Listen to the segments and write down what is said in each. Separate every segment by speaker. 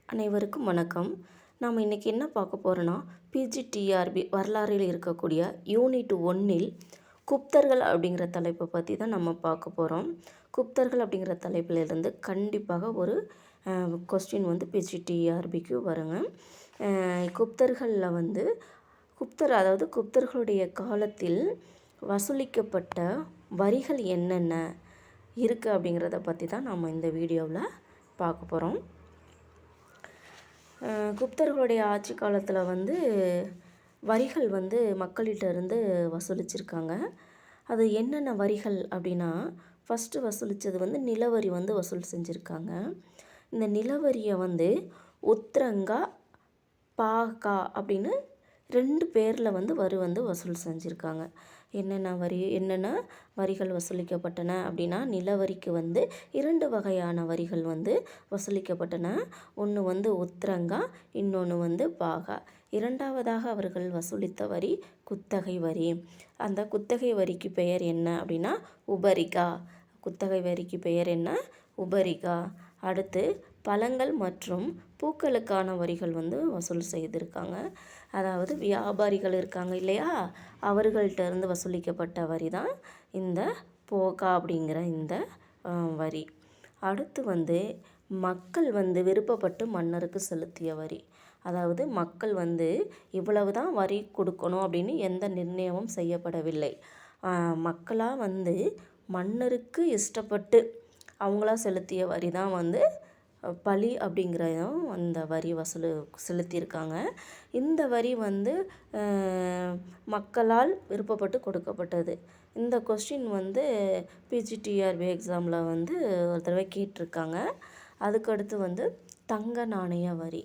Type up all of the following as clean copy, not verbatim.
Speaker 1: அனைவருக்கும் வணக்கம். நாம் இன்றைக்கி என்ன பார்க்க போகிறோன்னா, பிஜிடிஆர்பி வரலாறில் இருக்கக்கூடிய யூனிட் 1இல் குப்தர்கள் அப்படிங்கிற தலைப்பை பற்றி தான் நம்ம பார்க்க போகிறோம். குப்தர்கள் அப்படிங்கிற தலைப்பிலிருந்து கண்டிப்பாக ஒரு கொஸ்டின் வந்து பிஜிடிஆர்பிக்கு வருங்க. குப்தர்களில் அதாவது குப்தர்களுடைய காலத்தில் வசூலிக்கப்பட்ட வரிகள் என்னென்ன இருக்குது அப்படிங்கிறத பற்றி தான் நம்ம இந்த வீடியோவில் பார்க்க போகிறோம். குப்தர்களுடைய ஆட்சி காலத்தில் வரிகள் மக்கள்கிட்ட இருந்து வசூலிச்சிருக்காங்க. அது என்னென்ன வரிகள் அப்படின்னா, ஃபஸ்ட்டு வசூலித்தது நிலவரி வசூல் செஞ்சுருக்காங்க. இந்த நிலவரியை உத்ரங்கா பாகா அப்படின்னு 2 பேரில் வரி வசூல் செஞ்சுருக்காங்க. என்னென்ன வரிகள் வசூலிக்கப்பட்டன அப்படின்னா, நிலவரிக்கு 2 வகையான வரிகள் வசூலிக்கப்பட்டன. ஒன்று உத்ரங்கா, இன்னொன்று பாகா. இரண்டாவதாக அவர்கள் வசூலித்த வரி குத்தகை வரி. அந்த குத்தகை வரிக்கு பெயர் என்ன அப்படின்னா உபரிகா. குத்தகை வரிக்கு பெயர் என்ன? உபரிகா. அடுத்து பழங்கள் மற்றும் பூக்களுக்கான வரிகள் வசூல் செய்திருக்காங்க. அதாவது வியாபாரிகள் இருக்காங்க இல்லையா, அவர்கள்ட்ட இருந்து வசூலிக்கப்பட்ட வரி தான் இந்த போகா அப்படிங்கிற இந்த வரி. அடுத்து மக்கள் விருப்பப்பட்டு மன்னருக்கு செலுத்திய வரி. அதாவது மக்கள் இவ்வளவு தான் வரி கொடுக்கணும் அப்படின்னு எந்த நிர்ணயமும் செய்யப்படவில்லை. மக்களாக மன்னருக்கு இஷ்டப்பட்டு அவங்களா செலுத்திய வரி தான் பலி அப்படிங்கிறதும் அந்த வரி செலுத்தியிருக்காங்க. இந்த வரி மக்களால் விருப்பப்பட்டு கொடுக்கப்பட்டது. இந்த கொஸ்டின் பிஜிடிஆர்பி எக்ஸாமில் ஒரு தடவை கேட்டிருக்காங்க. அதுக்கடுத்து தங்க நாணய வரி.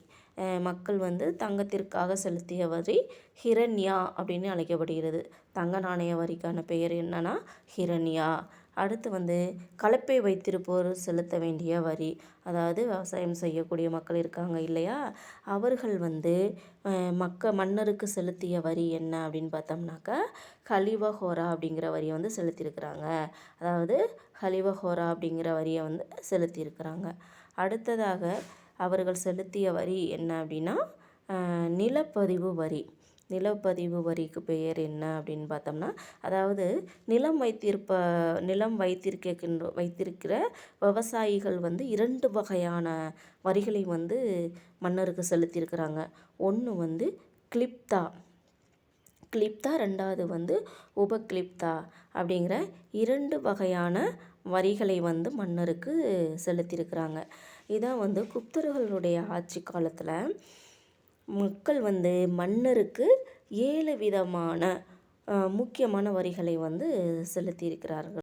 Speaker 1: மக்கள் தங்கத்திற்காக செலுத்திய வரி ஹிரண்யா அப்படின்னு அழைக்கப்படுகிறது. தங்க நாணய வரிக்கான பெயர் என்னன்னா ஹிரண்யா. அடுத்து கலப்பை வைத்திருப்போர் செலுத்த வேண்டிய வரி. அதாவது விவசாயம் செய்யக்கூடிய மக்கள் இருக்காங்க இல்லையா, அவர்கள் மன்னருக்கு செலுத்திய வரி என்ன அப்படின்னு பார்த்தோம்னாக்கா ஹலிவஹோரா அப்படிங்கிற வரியை செலுத்தியிருக்கிறாங்க. அதாவது ஹலிவஹோரா அப்படிங்கிற வரியை செலுத்தியிருக்கிறாங்க. அடுத்ததாக அவர்கள் செலுத்திய வரி என்ன அப்படின்னா நிலப்பதிவு வரி. நிலப்பதிவு வரிக்கு பெயர் என்ன அப்படின்னு பார்த்தோம்னா, அதாவது நிலம் வைத்திருக்கிற விவசாயிகள் 2 வகையான வரிகளை மன்னருக்கு செலுத்தியிருக்கிறாங்க. ஒன்று கிளிப்தா, ரெண்டாவது உபகிளிப்தா அப்படிங்கிற 2 வகையான வரிகளை மன்னருக்கு செலுத்தியிருக்கிறாங்க. இதான் குப்தர்களுடைய ஆட்சி காலத்தில் மக்கள் மன்னருக்கு 7 விதமான முக்கியமான வரிகளை செலுத்தியிருக்கிறார்கள்.